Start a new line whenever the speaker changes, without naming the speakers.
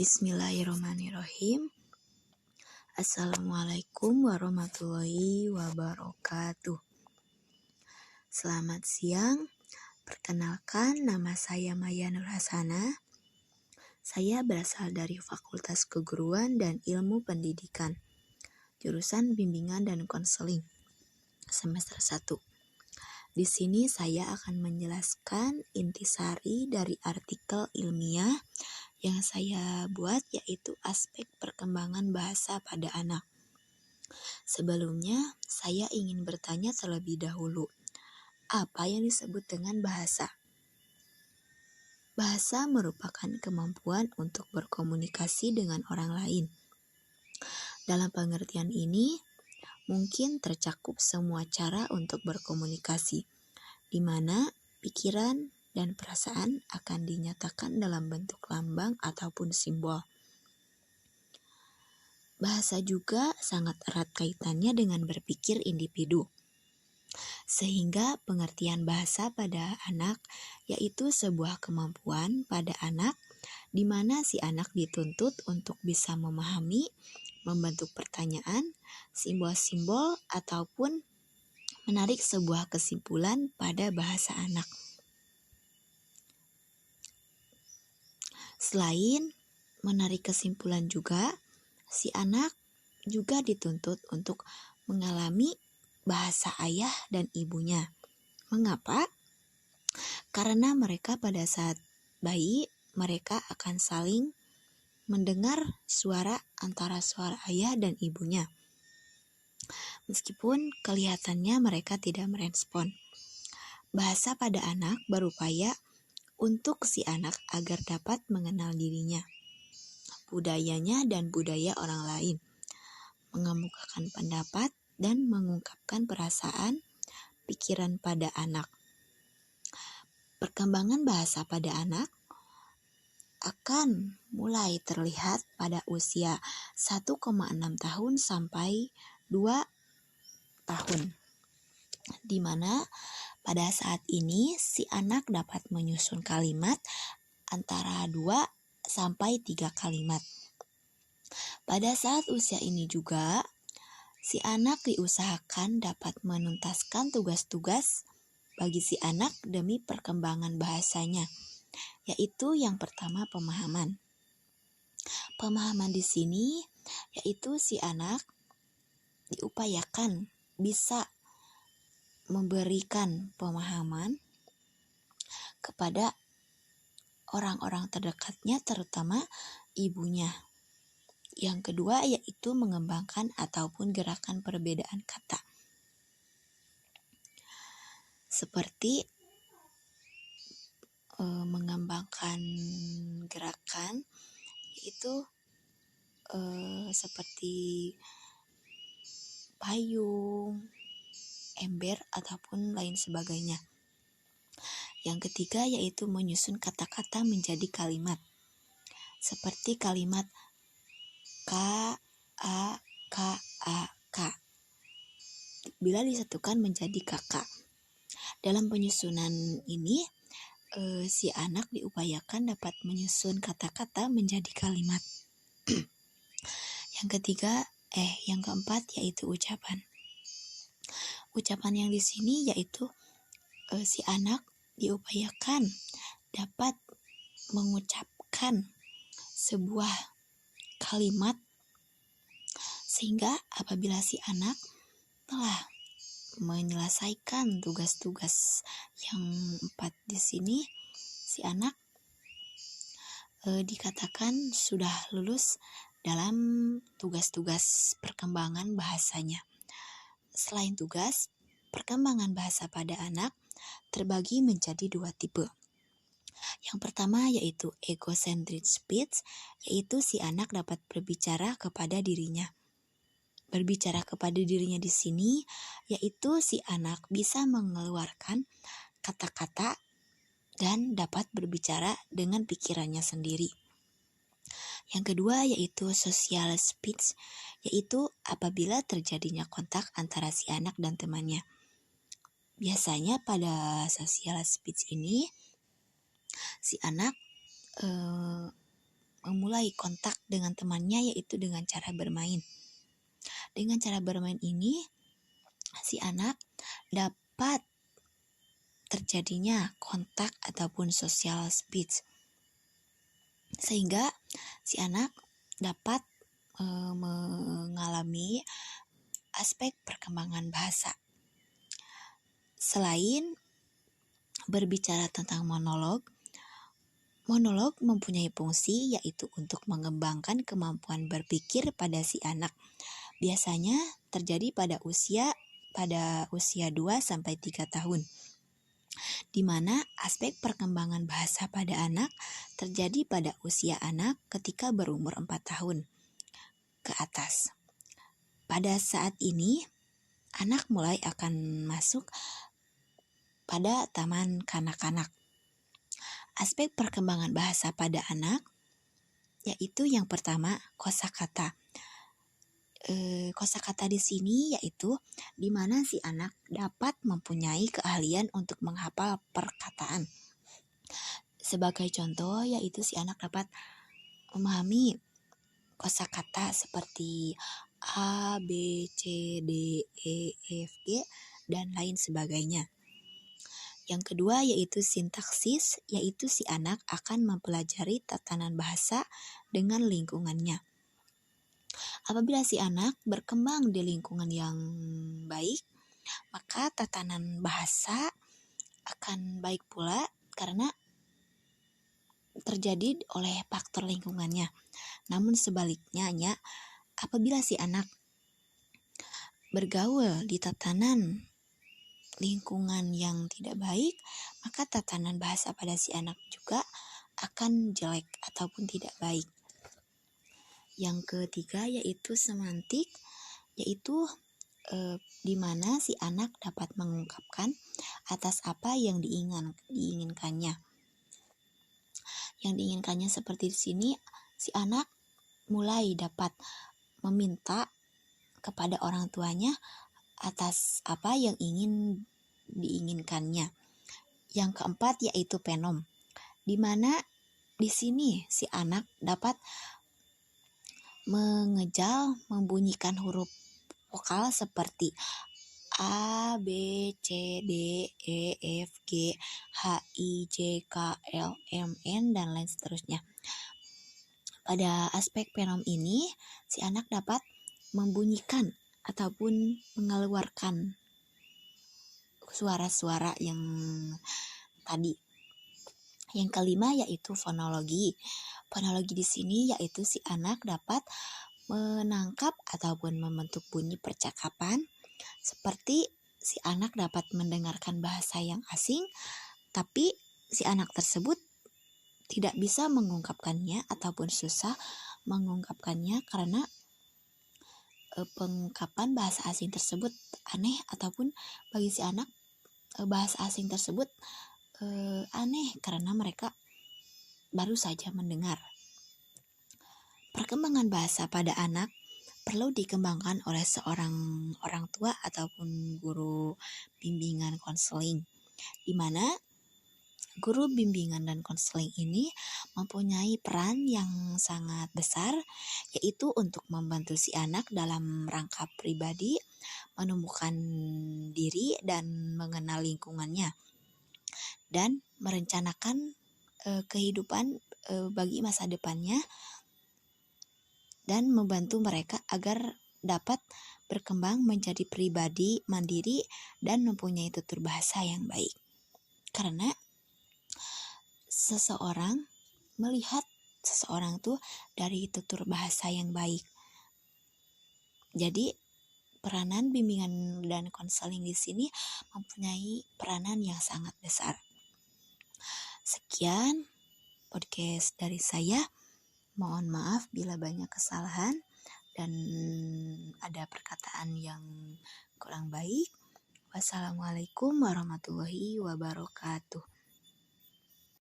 Bismillahirrahmanirrahim. Assalamualaikum warahmatullahi wabarakatuh. Selamat siang. Perkenalkan, nama saya Maya Nurhasana. Saya berasal dari Fakultas Keguruan dan Ilmu Pendidikan, jurusan Bimbingan dan Konseling, semester 1. Di sini saya akan menjelaskan intisari dari artikel ilmiah yang saya buat, yaitu aspek perkembangan bahasa pada anak. Sebelumnya, saya ingin bertanya terlebih dahulu, apa yang disebut dengan bahasa? Bahasa merupakan kemampuan untuk berkomunikasi dengan orang lain. Dalam pengertian ini, mungkin tercakup semua cara untuk berkomunikasi, di mana pikiran dan perasaan akan dinyatakan dalam bentuk lambang ataupun simbol. Bahasa juga sangat erat kaitannya dengan berpikir individu. Sehingga pengertian bahasa pada anak yaitu sebuah kemampuan pada anak di mana si anak dituntut untuk bisa memahami, membentuk pertanyaan, simbol-simbol ataupun menarik sebuah kesimpulan pada bahasa anak. Selain menarik kesimpulan juga, si anak juga dituntut untuk mengalami bahasa ayah dan ibunya. Mengapa? Karena mereka pada saat bayi, mereka akan saling mendengar suara antara suara ayah dan ibunya. Meskipun kelihatannya mereka tidak merespon. Bahasa pada anak berupaya untuk si anak agar dapat mengenal dirinya, budayanya dan budaya orang lain, mengemukakan pendapat dan mengungkapkan perasaan, pikiran pada anak. Perkembangan bahasa pada anak akan mulai terlihat pada usia 1,6 tahun sampai 2 tahun, di mana pada saat ini si anak dapat menyusun kalimat antara 2 sampai 3 kalimat. Pada saat usia ini juga, si anak diusahakan dapat menuntaskan tugas-tugas bagi si anak demi perkembangan bahasanya, yaitu yang pertama pemahaman. Pemahaman di sini yaitu si anak diupayakan bisa memberikan pemahaman kepada orang-orang terdekatnya, terutama ibunya. Yang kedua yaitu mengembangkan ataupun gerakan perbedaan kata. Seperti mengembangkan gerakan yaitu seperti payung, ember ataupun lain sebagainya. Yang ketiga yaitu menyusun kata-kata menjadi kalimat. Seperti kalimat K, A, K, A, K. Bila disatukan menjadi kakak. Dalam penyusunan ini, si anak diupayakan dapat menyusun kata-kata menjadi kalimat. Yang keempat yaitu ucapan. Ucapan yang di sini yaitu si anak diupayakan dapat mengucapkan sebuah kalimat sehingga apabila si anak telah menyelesaikan tugas-tugas yang 4 di sini, si anak dikatakan sudah lulus dalam tugas-tugas perkembangan bahasanya. Selain tugas, perkembangan bahasa pada anak terbagi menjadi 2 tipe. Yang pertama yaitu egocentric speech, yaitu si anak dapat berbicara kepada dirinya. Berbicara kepada dirinya di sini yaitu si anak bisa mengeluarkan kata-kata dan dapat berbicara dengan pikirannya sendiri. Yang kedua yaitu social speech, yaitu apabila terjadinya kontak antara si anak dan temannya. Biasanya pada social speech ini si anak memulai memulai kontak dengan temannya, yaitu dengan cara bermain. Dengan cara bermain ini, si anak dapat terjadinya kontak ataupun social speech, sehingga si anak dapat mengalami aspek perkembangan bahasa. Selain berbicara tentang monolog mempunyai fungsi yaitu untuk mengembangkan kemampuan berpikir pada si anak. Biasanya terjadi pada usia 2-3 tahun, di mana aspek perkembangan bahasa pada anak terjadi pada usia anak ketika berumur 4 tahun ke atas. Pada saat ini, anak mulai akan masuk pada taman kanak-kanak. Aspek perkembangan bahasa pada anak yaitu yang pertama, kosakata. Kosakata di sini yaitu di mana si anak dapat mempunyai keahlian untuk menghafal perkataan. Sebagai contoh yaitu si anak dapat memahami kosakata seperti A, B, C, D, E, F, G, dan lain sebagainya. Yang kedua yaitu sintaksis, yaitu si anak akan mempelajari tatanan bahasa dengan lingkungannya. Apabila si anak berkembang di lingkungan yang baik, maka tatanan bahasa akan baik pula karena terjadi oleh faktor lingkungannya. Namun sebaliknya, apabila si anak bergaul di tatanan lingkungan yang tidak baik, maka tatanan bahasa pada si anak juga akan jelek ataupun tidak baik. Yang ketiga yaitu semantik, yaitu di mana si anak dapat mengungkapkan atas apa yang diinginkannya. Yang diinginkannya seperti di sini, si anak mulai dapat meminta kepada orang tuanya atas apa yang ingin diinginkannya. Yang keempat yaitu penom, di mana di sini si anak dapat membunyikan huruf vokal seperti A, B, C, D, E, F, G, H, I, J, K, L, M, N, dan lain seterusnya. Pada aspek penom ini, si anak dapat membunyikan ataupun mengeluarkan suara-suara yang tadi. Yang kelima yaitu fonologi. Fonologi di sini yaitu si anak dapat menangkap ataupun membentuk bunyi percakapan, seperti si anak dapat mendengarkan bahasa yang asing, tapi si anak tersebut tidak bisa mengungkapkannya ataupun susah mengungkapkannya karena pengungkapan bahasa asing tersebut aneh, ataupun bagi si anak bahasa asing tersebut aneh karena mereka baru saja mendengar. Perkembangan bahasa pada anak perlu dikembangkan oleh seorang orang tua ataupun guru bimbingan konseling, di mana guru bimbingan dan konseling ini mempunyai peran yang sangat besar, yaitu untuk membantu si anak dalam rangka pribadi, menemukan diri dan mengenal lingkungannya, dan merencanakan kehidupan bagi masa depannya, dan membantu mereka agar dapat berkembang menjadi pribadi mandiri dan mempunyai tutur bahasa yang baik. Karena seseorang melihat seseorang tuh dari tutur bahasa yang baik. Jadi peranan bimbingan dan konseling di sini mempunyai peranan yang sangat besar. Sekian podcast dari saya. Mohon maaf bila banyak kesalahan dan ada perkataan yang kurang baik. Wassalamualaikum warahmatullahi wabarakatuh.